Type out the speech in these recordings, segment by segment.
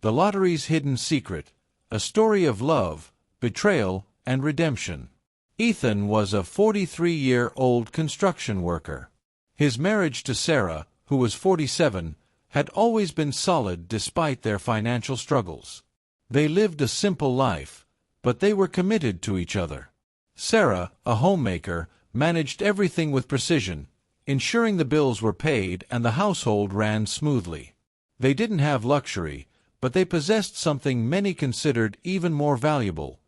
The Lottery's Hidden Secret, a story of love, betrayal, and redemption. Ethan was a 43-year-old construction worker. His marriage to Sarah, who was 47, had always been solid despite their financial struggles. They lived a simple life, but they were committed to each other. Sarah, a homemaker, managed everything with precision, ensuring the bills were paid and the household ran smoothly. They didn't have luxury, but they possessed something many considered even more valuable: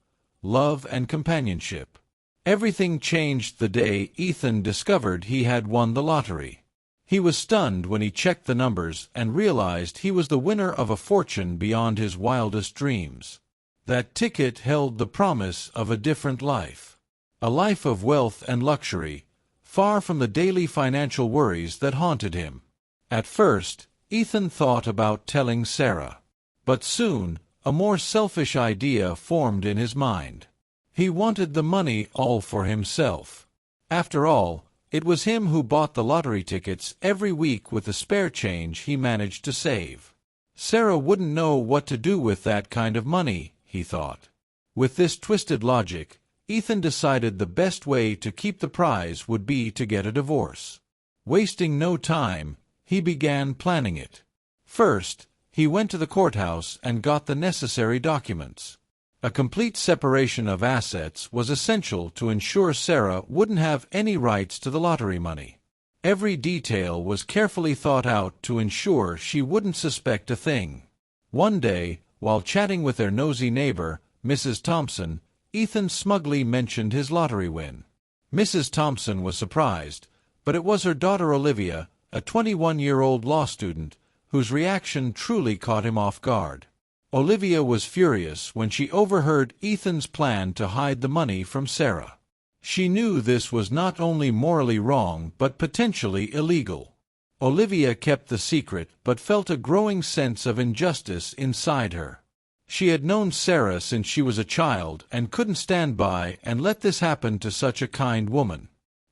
love and companionship. Everything changed the day Ethan discovered he had won the lottery. He was stunned when he checked the numbers and realized he was the winner of a fortune beyond his wildest dreams. That ticket held the promise of a different life. A life of wealth and luxury, far from the daily financial worries that haunted him. At first, Ethan thought about telling Sarah. But soon, a more selfish idea formed in his mind. He wanted the money all for himself. After all, it was him who bought the lottery tickets every week with the spare change he managed to save. Sarah wouldn't know what to do with that kind of money, he thought. With this twisted logic, Ethan decided the best way to keep the prize would be to get a divorce. Wasting no time, he began planning it. First, he went to the courthouse and got the necessary documents. A complete separation of assets was essential to ensure Sarah wouldn't have any rights to the lottery money. Every detail was carefully thought out to ensure she wouldn't suspect a thing. One day, while chatting with their nosy neighbor, Mrs. Thompson, Ethan smugly mentioned his lottery win. Mrs. Thompson was surprised, but it was her daughter Olivia, a 21-year-old law student, whose reaction truly caught him off guard. Olivia was furious when she overheard Ethan's plan to hide the money from Sarah. She knew this was not only morally wrong but potentially illegal. Olivia kept the secret but felt a growing sense of injustice inside her. She had known Sarah since she was a child and couldn't stand by and let this happen to such a kind woman.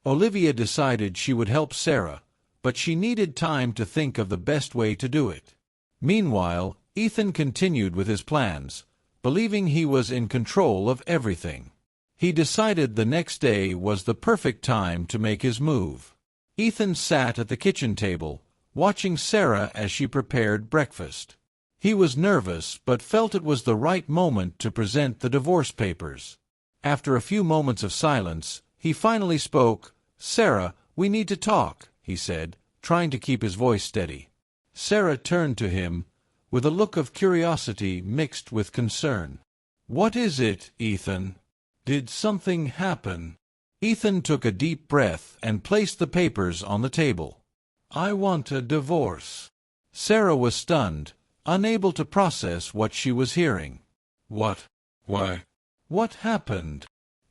Olivia decided she would help Sarah, but she needed time to think of the best way to do it. Meanwhile, Ethan continued with his plans, believing he was in control of everything. He decided the next day was the perfect time to make his move. Ethan sat at the kitchen table, watching Sarah as she prepared breakfast. He was nervous but felt it was the right moment to present the divorce papers. After a few moments of silence, he finally spoke. "Sarah, we need to talk," he said, trying to keep his voice steady. Sarah turned to him, with a look of curiosity mixed with concern. "What is it, Ethan? Did something happen?" Ethan took a deep breath and placed the papers on the table. "I want a divorce." Sarah was stunned, unable to process what she was hearing. "What? Why? What happened?"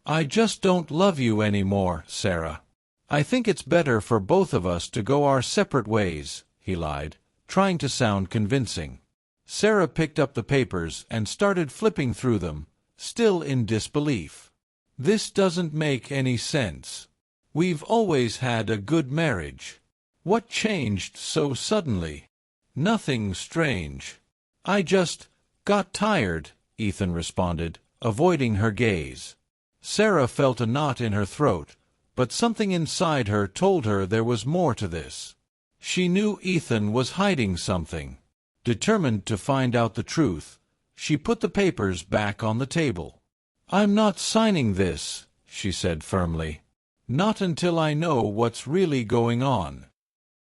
"I just don't love you anymore, Sarah. I think it's better for both of us to go our separate ways," he lied, trying to sound convincing. Sarah picked up the papers and started flipping through them, still in disbelief. "This doesn't make any sense. We've always had a good marriage. What changed so suddenly?" "Nothing strange. I just got tired," Ethan responded, avoiding her gaze. Sarah felt a knot in her throat, but something inside her told her there was more to this. She knew Ethan was hiding something. Determined to find out the truth, she put the papers back on the table. "I'm not signing this," she said firmly. "Not until I know what's really going on."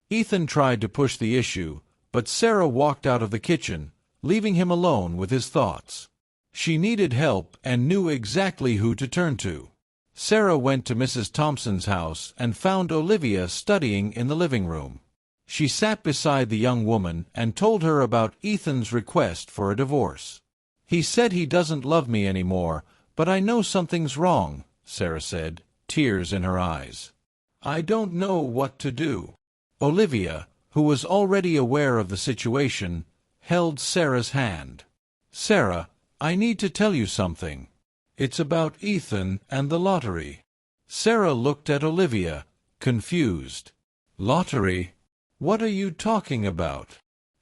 Ethan tried to push the issue, but Sarah walked out of the kitchen, leaving him alone with his thoughts. She needed help and knew exactly who to turn to. Sarah went to Mrs. Thompson's house and found Olivia studying in the living room. She sat beside the young woman and told her about Ethan's request for a divorce. "He said he doesn't love me anymore, but I know something's wrong," Sarah said, tears in her eyes. "I don't know what to do." Olivia, who was already aware of the situation, held Sarah's hand. "Sarah, I need to tell you something. It's about Ethan and the lottery." Sarah looked at Olivia, confused. "Lottery? What are you talking about?"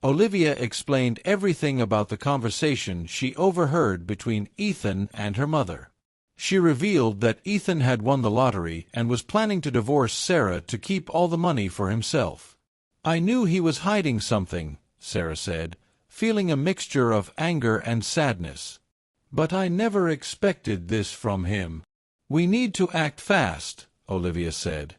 Olivia explained everything about the conversation she overheard between Ethan and her mother. She revealed that Ethan had won the lottery and was planning to divorce Sarah to keep all the money for himself. "I knew he was hiding something," Sarah said, feeling a mixture of anger and sadness. "But I never expected this from him." "We need to act fast," Olivia said.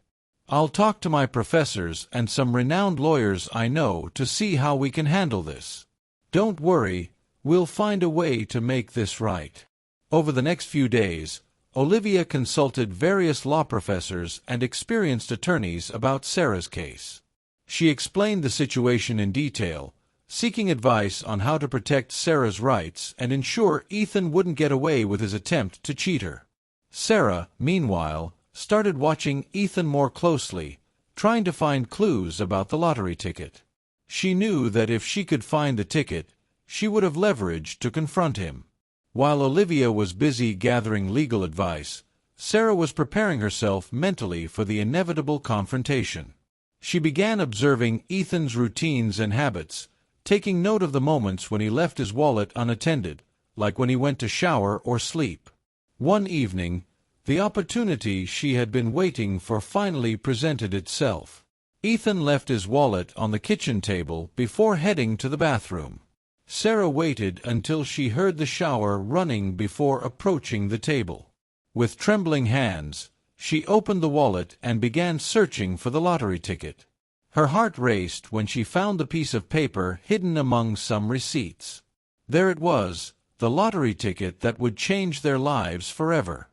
"I'll talk to my professors and some renowned lawyers I know to see how we can handle this. Don't worry, we'll find a way to make this right." Over the next few days, Olivia consulted various law professors and experienced attorneys about Sarah's case. She explained the situation in detail, seeking advice on how to protect Sarah's rights and ensure Ethan wouldn't get away with his attempt to cheat her. Sarah, meanwhile, started watching Ethan more closely, trying to find clues about the lottery ticket. She knew that if she could find the ticket, she would have leverage to confront him. While Olivia was busy gathering legal advice, Sarah was preparing herself mentally for the inevitable confrontation. She began observing Ethan's routines and habits, taking note of the moments when he left his wallet unattended, like when he went to shower or sleep. One evening, the opportunity she had been waiting for finally presented itself. Ethan left his wallet on the kitchen table before heading to the bathroom. Sarah waited until she heard the shower running before approaching the table. With trembling hands, she opened the wallet and began searching for the lottery ticket. Her heart raced when she found the piece of paper hidden among some receipts. There it was, the lottery ticket that would change their lives forever.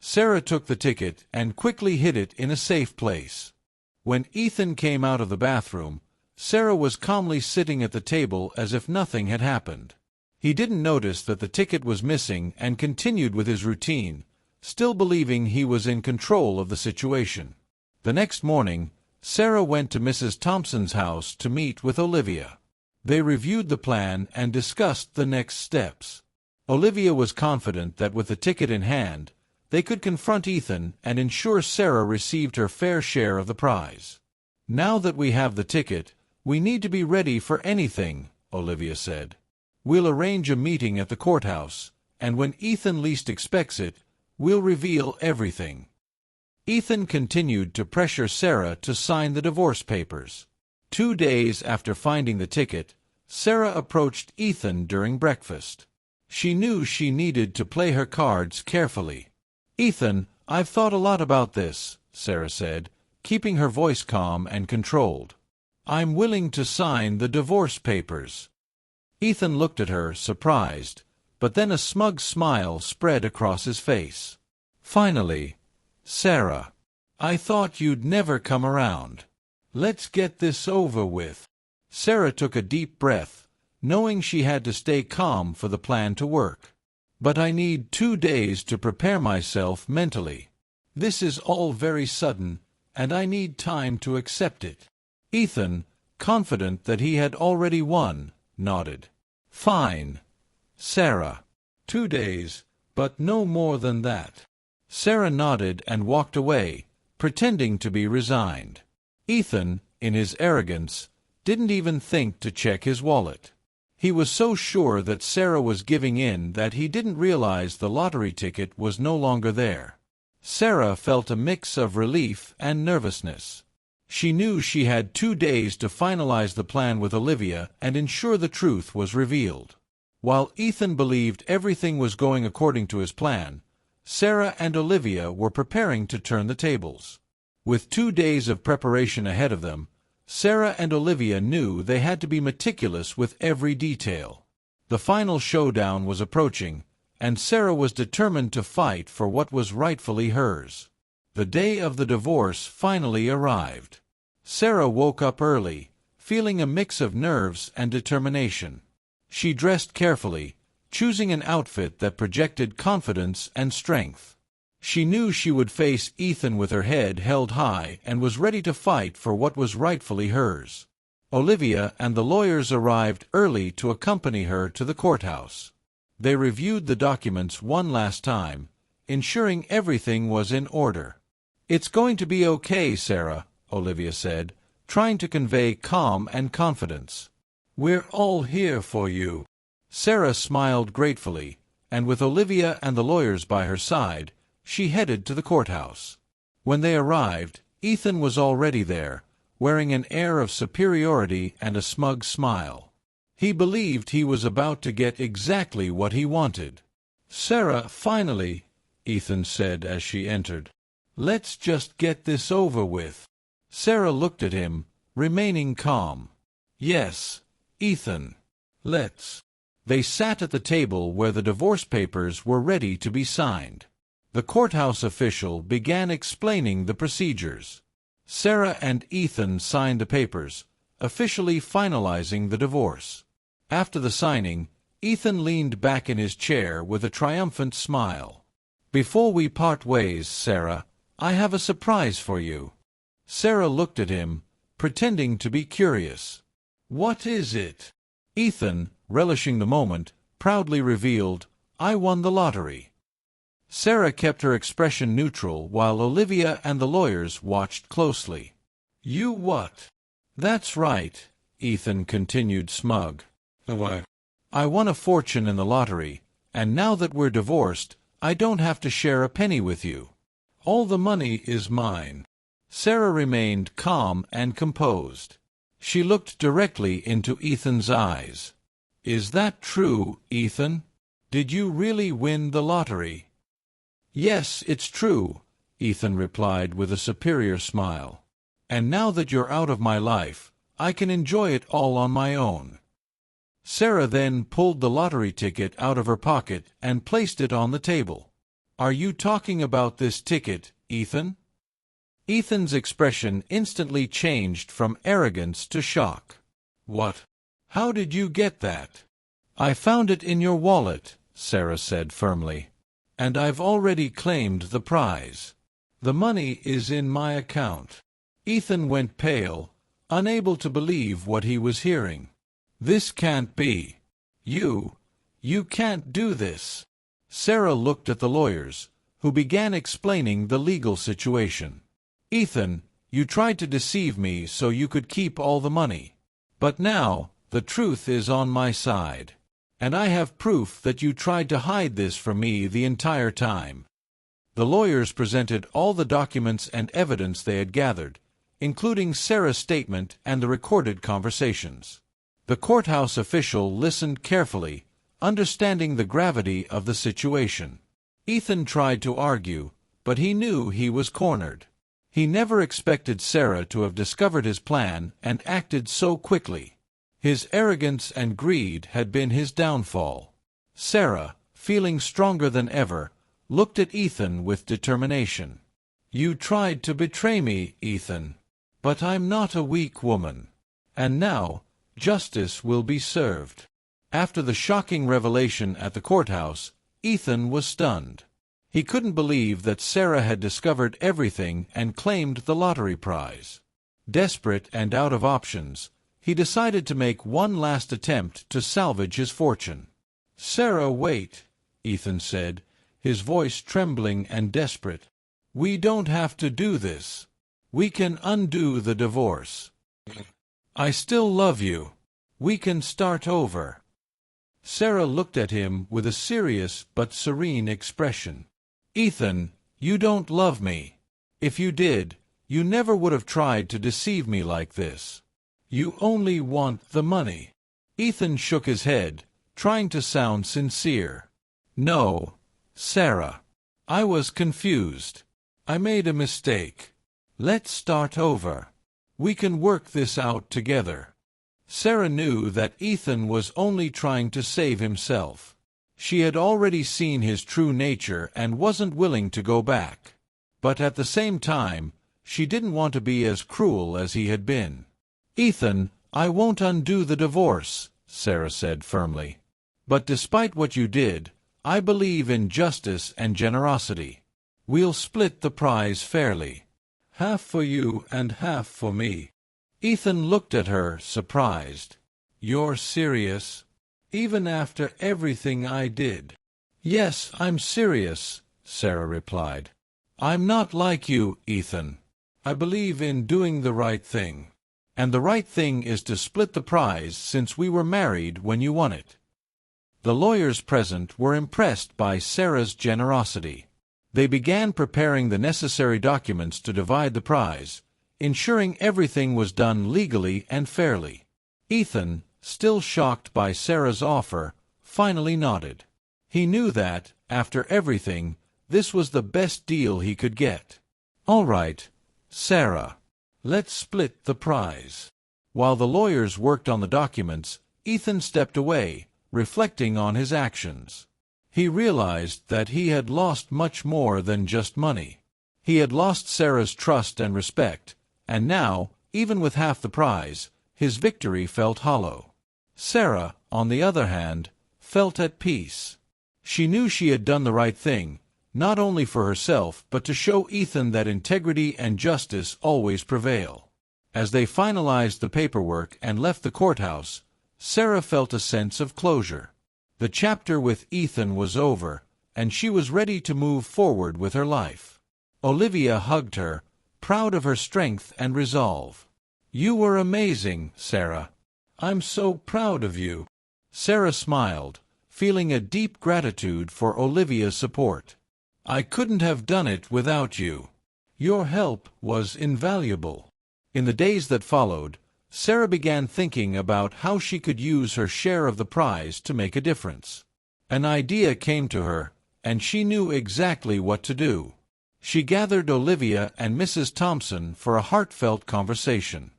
Sarah took the ticket and quickly hid it in a safe place. When Ethan came out of the bathroom, Sarah was calmly sitting at the table as if nothing had happened. He didn't notice that the ticket was missing and continued with his routine, still believing he was in control of the situation. The next morning, Sarah went to Mrs. Thompson's house to meet with Olivia. They reviewed the plan and discussed the next steps. Olivia was confident that with the ticket in hand, they could confront Ethan and ensure Sarah received her fair share of the prize. "Now that we have the ticket, we need to be ready for anything," Olivia said. "We'll arrange a meeting at the courthouse, and when Ethan least expects it, we'll reveal everything." Ethan continued to pressure Sarah to sign the divorce papers. 2 days after finding the ticket, Sarah approached Ethan during breakfast. She knew she needed to play her cards carefully. "Ethan, I've thought a lot about this," Sarah said, keeping her voice calm and controlled. "I'm willing to sign the divorce papers." Ethan looked at her, surprised, but then a smug smile spread across his face. "Finally, Sarah. I thought you'd never come around. Let's get this over with." Sarah took a deep breath, knowing she had to stay calm for the plan to work. "But I need 2 days to prepare myself mentally. This is all very sudden, and I need time to accept it." Ethan, confident that he had already won, nodded. "Fine, Sarah. 2 days, but no more than that." Sarah nodded and walked away, pretending to be resigned. Ethan, in his arrogance, didn't even think to check his wallet. He was so sure that Sarah was giving in that he didn't realize the lottery ticket was no longer there. Sarah felt a mix of relief and nervousness. She knew she had 2 days to finalize the plan with Olivia and ensure the truth was revealed. While Ethan believed everything was going according to his plan, Sarah and Olivia were preparing to turn the tables. With 2 days of preparation ahead of them, Sarah and Olivia knew they had to be meticulous with every detail. The final showdown was approaching, and Sarah was determined to fight for what was rightfully hers. The day of the divorce finally arrived. Sarah woke up early, feeling a mix of nerves and determination. She dressed carefully, choosing an outfit that projected confidence and strength. She knew she would face Ethan with her head held high and was ready to fight for what was rightfully hers. Olivia and the lawyers arrived early to accompany her to the courthouse. They reviewed the documents one last time, ensuring everything was in order. "It's going to be okay, Sarah," Olivia said, trying to convey calm and confidence. We're all here for you." Sarah smiled gratefully, and with Olivia and the lawyers by her side, she headed to the courthouse. When they arrived, Ethan was already there, wearing an air of superiority and a smug smile. He believed he was about to get exactly what he wanted. "Sarah, finally," Ethan said as she entered. "Let's just get this over with." Sarah looked at him, remaining calm. "Yes, Ethan. Let's." They sat at the table where the divorce papers were ready to be signed. The courthouse official began explaining the procedures. Sarah and Ethan signed the papers, officially finalizing the divorce. After the signing, Ethan leaned back in his chair with a triumphant smile. "Before we part ways, Sarah, I have a surprise for you." Sarah looked at him, pretending to be curious. "What is it?" Ethan, relishing the moment, proudly revealed, "I won the lottery." Sarah kept her expression neutral while Olivia and the lawyers watched closely. "You what?" "That's right," Ethan continued smug. "What?" "I won a fortune in the lottery, and now that we're divorced, I don't have to share a penny with you. All the money is mine." Sarah remained calm and composed. She looked directly into Ethan's eyes. "Is that true, Ethan? Did you really win the lottery?" "Yes, it's true," Ethan replied with a superior smile. "And now that you're out of my life, I can enjoy it all on my own." Sarah then pulled the lottery ticket out of her pocket and placed it on the table. "Are you talking about this ticket, Ethan?" Ethan's expression instantly changed from arrogance to shock. "What? How did you get that?" "I found it in your wallet," Sarah said firmly. "And I've already claimed the prize. The money is in my account." Ethan went pale, unable to believe what he was hearing. "This can't be. You can't do this." Sarah looked at the lawyers, who began explaining the legal situation. "Ethan, you tried to deceive me so you could keep all the money. But now, the truth is on my side. And I have proof that you tried to hide this from me the entire time." The lawyers presented all the documents and evidence they had gathered, including Sarah's statement and the recorded conversations. The courthouse official listened carefully, understanding the gravity of the situation. Ethan tried to argue, but he knew he was cornered. He never expected Sarah to have discovered his plan and acted so quickly. His arrogance and greed had been his downfall. Sarah, feeling stronger than ever, looked at Ethan with determination. "You tried to betray me, Ethan. But I'm not a weak woman. And now, justice will be served." After the shocking revelation at the courthouse, Ethan was stunned. He couldn't believe that Sarah had discovered everything and claimed the lottery prize. Desperate and out of options, he decided to make one last attempt to salvage his fortune. "Sarah, wait," Ethan said, his voice trembling and desperate. "We don't have to do this. We can undo the divorce. I still love you. We can start over." Sarah looked at him with a serious but serene expression. "Ethan, you don't love me. If you did, you never would have tried to deceive me like this. You only want the money." Ethan shook his head, trying to sound sincere. "No, Sarah. I was confused. I made a mistake. Let's start over. We can work this out together." Sarah knew that Ethan was only trying to save himself. She had already seen his true nature and wasn't willing to go back. But at the same time, she didn't want to be as cruel as he had been. "Ethan, I won't undo the divorce," Sarah said firmly. "But despite what you did, I believe in justice and generosity. We'll split the prize fairly. Half for you and half for me." Ethan looked at her, surprised. "You're serious? Even after everything I did?" "Yes, I'm serious," Sarah replied. "I'm not like you, Ethan. I believe in doing the right thing. And the right thing is to split the prize since we were married when you won it." The lawyers present were impressed by Sarah's generosity. They began preparing the necessary documents to divide the prize, ensuring everything was done legally and fairly. Ethan, still shocked by Sarah's offer, finally nodded. He knew that, after everything, this was the best deal he could get. "All right, Sarah. Let's split the prize." While the lawyers worked on the documents, Ethan stepped away, reflecting on his actions. He realized that he had lost much more than just money. He had lost Sarah's trust and respect, and now, even with half the prize, his victory felt hollow. Sarah, on the other hand, felt at peace. She knew she had done the right thing, not only for herself but to show Ethan that integrity and justice always prevail. As they finalized the paperwork and left the courthouse, Sarah felt a sense of closure. The chapter with Ethan was over, and she was ready to move forward with her life. Olivia hugged her, proud of her strength and resolve. "You were amazing, Sarah. I'm so proud of you." Sarah smiled, feeling a deep gratitude for Olivia's support. "I couldn't have done it without you. Your help was invaluable." In the days that followed, Sarah began thinking about how she could use her share of the prize to make a difference. An idea came to her, and she knew exactly what to do. She gathered Olivia and Mrs. Thompson for a heartfelt conversation.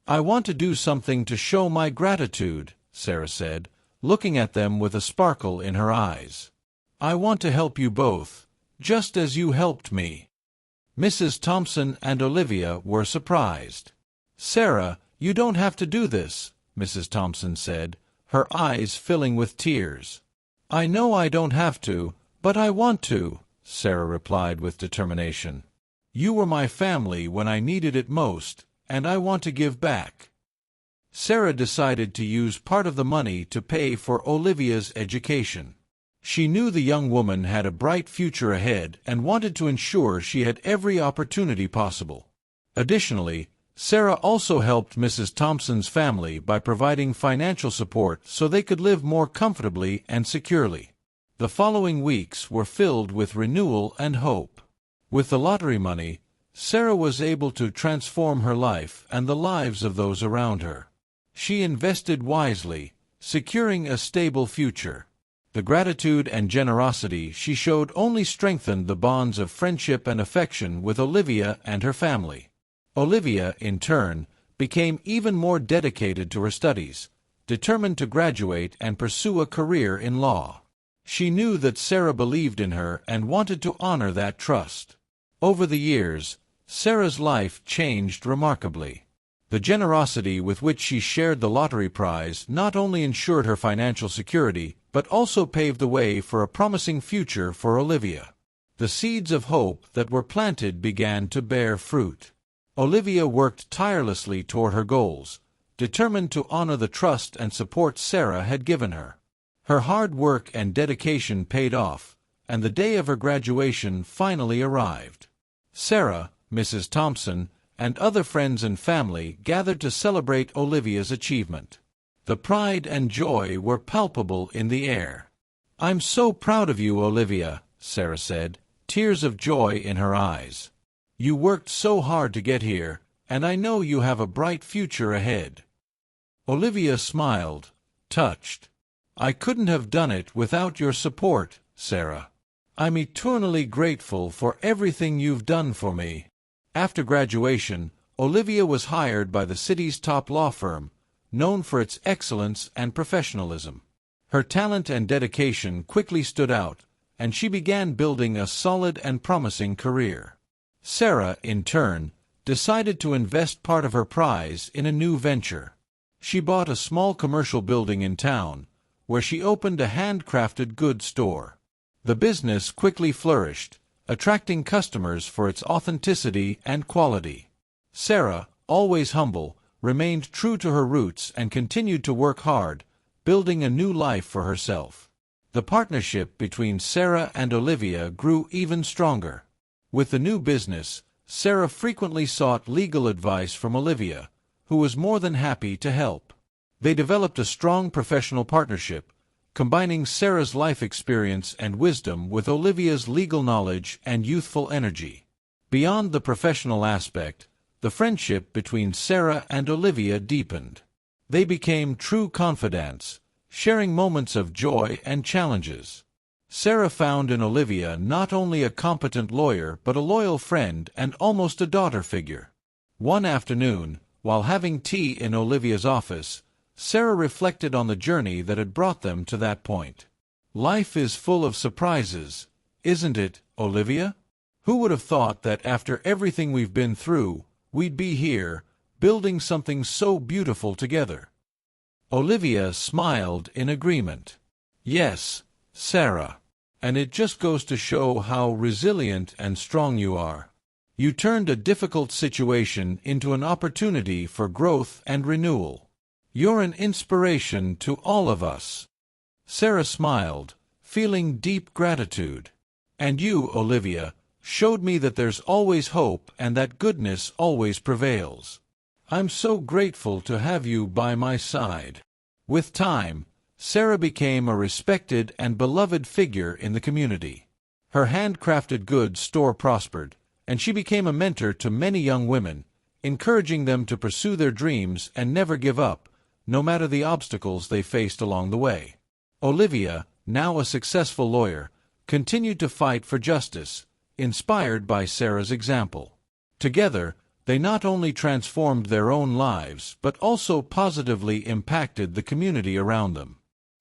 "I want to do something to show my gratitude," Sarah said, looking at them with a sparkle in her eyes. "I want to help you both, just as you helped me." Mrs. Thompson and Olivia were surprised. "Sarah, you don't have to do this," Mrs. Thompson said, her eyes filling with tears. "I know I don't have to, but I want to," Sarah replied with determination. "You were my family when I needed it most, and I want to give back." Sarah decided to use part of the money to pay for Olivia's education. She knew the young woman had a bright future ahead and wanted to ensure she had every opportunity possible. Additionally, Sarah also helped Mrs. Thompson's family by providing financial support so they could live more comfortably and securely. The following weeks were filled with renewal and hope. With the lottery money, Sarah was able to transform her life and the lives of those around her. She invested wisely, securing a stable future. The gratitude and generosity she showed only strengthened the bonds of friendship and affection with Olivia and her family. Olivia, in turn, became even more dedicated to her studies, determined to graduate and pursue a career in law. She knew that Sarah believed in her and wanted to honor that trust. Over the years, Sarah's life changed remarkably. The generosity with which she shared the lottery prize not only ensured her financial security, but also paved the way for a promising future for Olivia. The seeds of hope that were planted began to bear fruit. Olivia worked tirelessly toward her goals, determined to honor the trust and support Sarah had given her. Her hard work and dedication paid off, and the day of her graduation finally arrived. Sarah, Mrs. Thompson, and other friends and family gathered to celebrate Olivia's achievement. The pride and joy were palpable in the air. "I'm so proud of you, Olivia," Sarah said, tears of joy in her eyes. "You worked so hard to get here, and I know you have a bright future ahead." Olivia smiled, touched. "I couldn't have done it without your support, Sarah. I'm eternally grateful for everything you've done for me." After graduation, Olivia was hired by the city's top law firm, known for its excellence and professionalism. Her talent and dedication quickly stood out, and she began building a solid and promising career. Sarah, in turn, decided to invest part of her prize in a new venture. She bought a small commercial building in town, where she opened a handcrafted goods store. The business quickly flourished, attracting customers for its authenticity and quality. Sarah, always humble, remained true to her roots and continued to work hard, building a new life for herself. The partnership between Sarah and Olivia grew even stronger. With the new business, Sarah frequently sought legal advice from Olivia, who was more than happy to help. They developed a strong professional partnership, combining Sarah's life experience and wisdom with Olivia's legal knowledge and youthful energy. Beyond the professional aspect, the friendship between Sarah and Olivia deepened. They became true confidants, sharing moments of joy and challenges. Sarah found in Olivia not only a competent lawyer but a loyal friend and almost a daughter figure. One afternoon, while having tea in Olivia's office, Sarah reflected on the journey that had brought them to that point. "Life is full of surprises, isn't it, Olivia? Who would have thought that after everything we've been through, we'd be here, building something so beautiful together?" Olivia smiled in agreement. "Yes, Sarah. And it just goes to show how resilient and strong you are. You turned a difficult situation into an opportunity for growth and renewal. You're an inspiration to all of us." Sarah smiled, feeling deep gratitude. "And you, Olivia, showed me that there's always hope and that goodness always prevails. I'm so grateful to have you by my side." With time, Sarah became a respected and beloved figure in the community. Her handcrafted goods store prospered, and she became a mentor to many young women, encouraging them to pursue their dreams and never give up, no matter the obstacles they faced along the way. Olivia, now a successful lawyer, continued to fight for justice, inspired by Sarah's example. Together, they not only transformed their own lives but also positively impacted the community around them.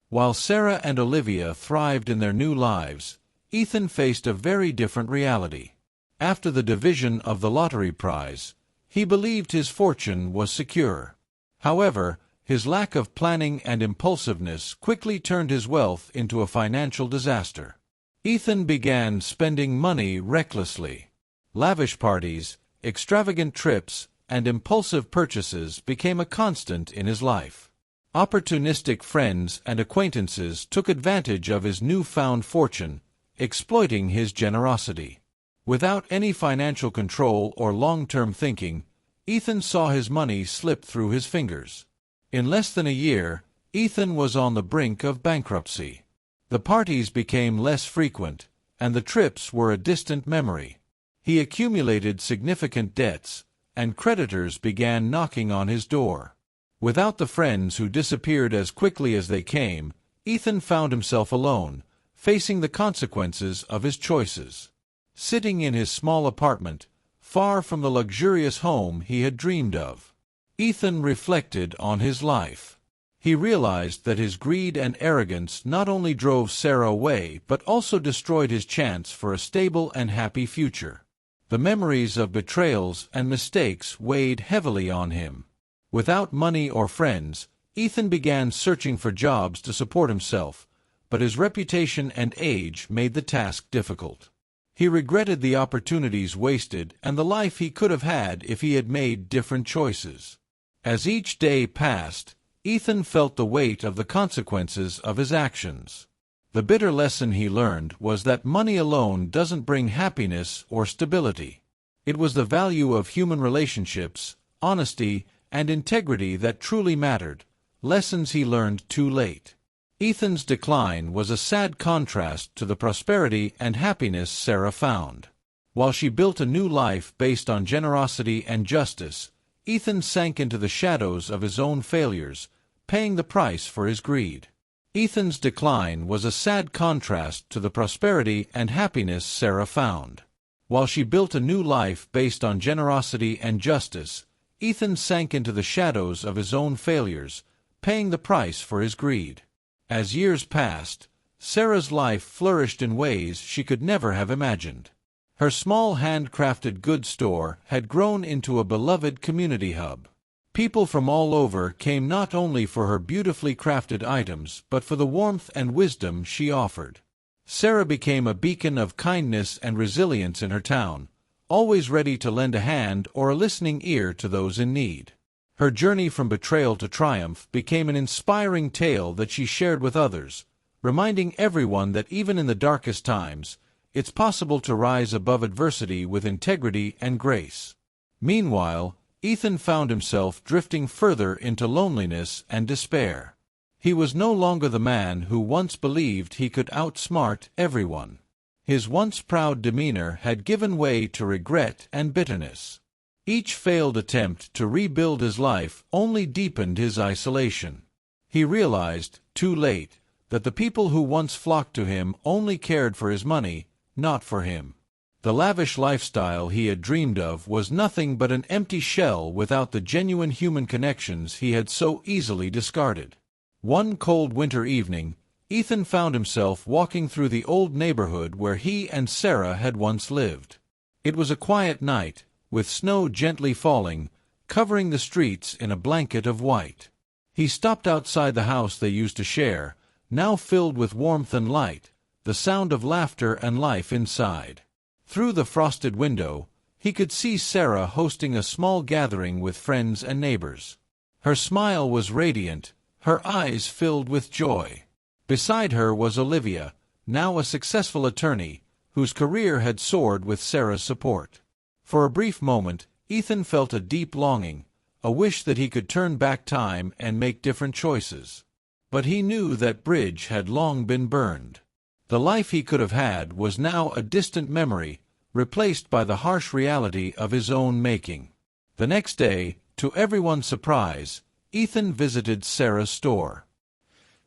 While Sarah and Olivia thrived in their new lives, Ethan faced a very different reality. After the division of the lottery prize, he believed his fortune was secure. However, his lack of planning and impulsiveness quickly turned his wealth into a financial disaster. Ethan began spending money recklessly. Lavish parties, extravagant trips, and impulsive purchases became a constant in his life. Opportunistic friends and acquaintances took advantage of his newfound fortune, exploiting his generosity. Without any financial control or long-term thinking, Ethan saw his money slip through his fingers. In less than a year, Ethan was on the brink of bankruptcy. The parties became less frequent, and the trips were a distant memory. He accumulated significant debts, and creditors began knocking on his door. Without the friends who disappeared as quickly as they came, Ethan found himself alone, facing the consequences of his choices. Sitting in his small apartment, far from the luxurious home he had dreamed of, Ethan reflected on his life. He realized that his greed and arrogance not only drove Sarah away but also destroyed his chance for a stable and happy future. The memories of betrayals and mistakes weighed heavily on him. Without money or friends, Ethan began searching for jobs to support himself, but his reputation and age made the task difficult. He regretted the opportunities wasted and the life he could have had if he had made different choices. As each day passed, Ethan felt the weight of the consequences of his actions. The bitter lesson he learned was that money alone doesn't bring happiness or stability. It was the value of human relationships, honesty, and integrity that truly mattered, lessons he learned too late. Ethan's decline was a sad contrast to the prosperity and happiness Sarah found. While she built a new life based on generosity and justice, Ethan sank into the shadows of his own failures, paying the price for his greed. Ethan's decline was a sad contrast to the prosperity and happiness Sarah found. While she built a new life based on generosity and justice, Ethan sank into the shadows of his own failures, paying the price for his greed. As years passed, Sarah's life flourished in ways she could never have imagined. Her small handcrafted goods store had grown into a beloved community hub. People from all over came not only for her beautifully crafted items but for the warmth and wisdom she offered. Sarah became a beacon of kindness and resilience in her town, always ready to lend a hand or a listening ear to those in need. Her journey from betrayal to triumph became an inspiring tale that she shared with others, reminding everyone that even in the darkest times, it's possible to rise above adversity with integrity and grace. Meanwhile, Ethan found himself drifting further into loneliness and despair. He was no longer the man who once believed he could outsmart everyone. His once proud demeanor had given way to regret and bitterness. Each failed attempt to rebuild his life only deepened his isolation. He realized, too late, that the people who once flocked to him only cared for his money, not for him. The lavish lifestyle he had dreamed of was nothing but an empty shell without the genuine human connections he had so easily discarded. One cold winter evening, Ethan found himself walking through the old neighborhood where he and Sarah had once lived. It was a quiet night, with snow gently falling, covering the streets in a blanket of white. He stopped outside the house they used to share, now filled with warmth and light, the sound of laughter and life inside. Through the frosted window, he could see Sarah hosting a small gathering with friends and neighbors. Her smile was radiant, her eyes filled with joy. Beside her was Olivia, now a successful attorney, whose career had soared with Sarah's support. For a brief moment, Ethan felt a deep longing, a wish that he could turn back time and make different choices. But he knew that bridge had long been burned. The life he could have had was now a distant memory, replaced by the harsh reality of his own making. The next day, to everyone's surprise, Ethan visited Sarah's store.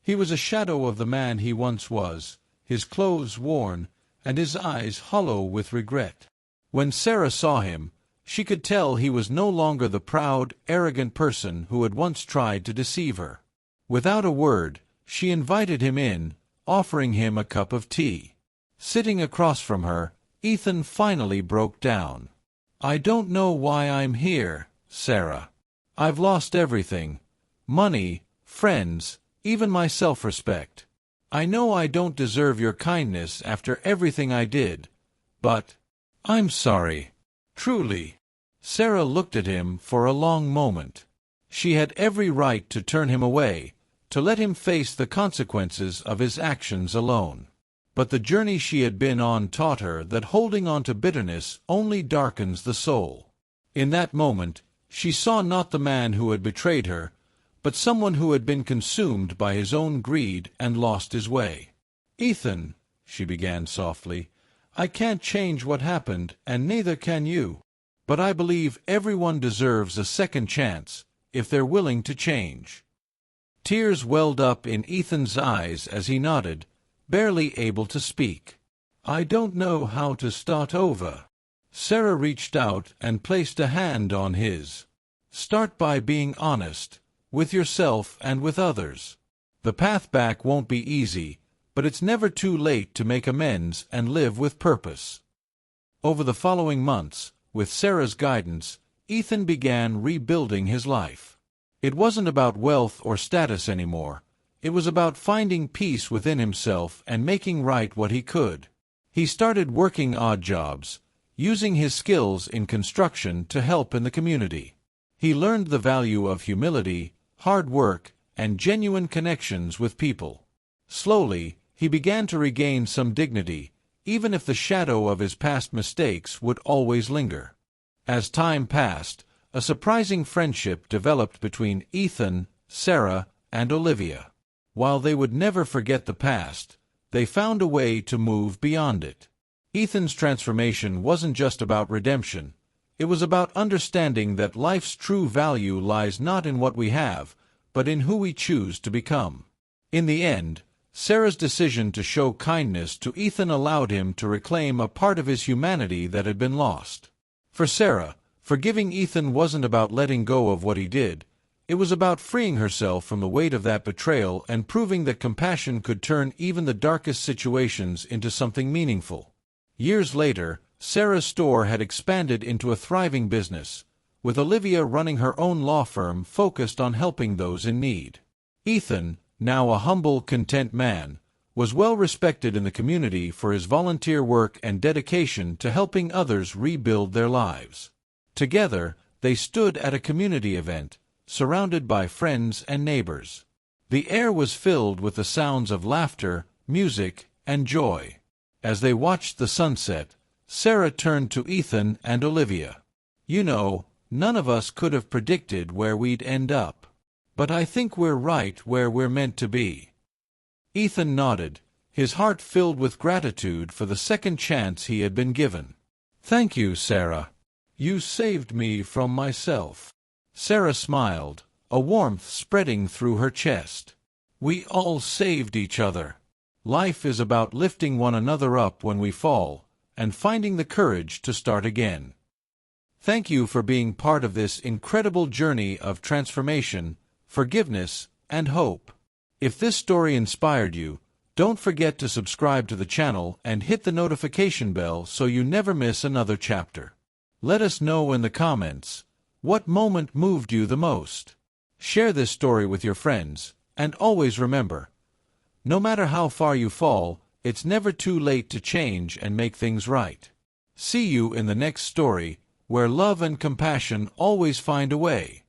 He was a shadow of the man he once was, his clothes worn, and his eyes hollow with regret. When Sarah saw him, she could tell he was no longer the proud, arrogant person who had once tried to deceive her. Without a word, she invited him in, offering him a cup of tea. Sitting across from her, Ethan finally broke down. "I don't know why I'm here, Sarah. I've lost everything. Money, friends, even my self-respect. I know I don't deserve your kindness after everything I did, but I'm sorry. Truly." Sarah looked at him for a long moment. She had every right to turn him away, to let him face the consequences of his actions alone. But the journey she had been on taught her that holding on to bitterness only darkens the soul. In that moment, she saw not the man who had betrayed her, but someone who had been consumed by his own greed and lost his way. "Ethan," she began softly, "I can't change what happened, and neither can you. But I believe everyone deserves a second chance, if they're willing to change." Tears welled up in Ethan's eyes as he nodded, barely able to speak. "I don't know how to start over." Sarah reached out and placed a hand on his. "Start by being honest, with yourself and with others. The path back won't be easy, but it's never too late to make amends and live with purpose." Over the following months, with Sarah's guidance, Ethan began rebuilding his life. It wasn't about wealth or status anymore. It was about finding peace within himself and making right what he could. He started working odd jobs, using his skills in construction to help in the community. He learned the value of humility, hard work, and genuine connections with people. Slowly, he began to regain some dignity, even if the shadow of his past mistakes would always linger. As time passed, a surprising friendship developed between Ethan, Sarah, and Olivia. While they would never forget the past, they found a way to move beyond it. Ethan's transformation wasn't just about redemption. It was about understanding that life's true value lies not in what we have, but in who we choose to become. In the end, Sarah's decision to show kindness to Ethan allowed him to reclaim a part of his humanity that had been lost. For Sarah, forgiving Ethan wasn't about letting go of what he did. It was about freeing herself from the weight of that betrayal and proving that compassion could turn even the darkest situations into something meaningful. Years later, Sarah's store had expanded into a thriving business, with Olivia running her own law firm focused on helping those in need. Ethan, now a humble, content man, was well respected in the community for his volunteer work and dedication to helping others rebuild their lives. Together, they stood at a community event, surrounded by friends and neighbors. The air was filled with the sounds of laughter, music, and joy. As they watched the sunset, Sarah turned to Ethan and Olivia. "You know, none of us could have predicted where we'd end up. But I think we're right where we're meant to be." Ethan nodded, his heart filled with gratitude for the second chance he had been given. "Thank you, Sarah. You saved me from myself." Sarah smiled, a warmth spreading through her chest. "We all saved each other. Life is about lifting one another up when we fall, and finding the courage to start again. Thank you for being part of this incredible journey of transformation, forgiveness, and hope. If this story inspired you, don't forget to subscribe to the channel and hit the notification bell so you never miss another chapter. Let us know in the comments, what moment moved you the most? Share this story with your friends, and always remember, no matter how far you fall, it's never too late to change and make things right. See you in the next story, where love and compassion always find a way.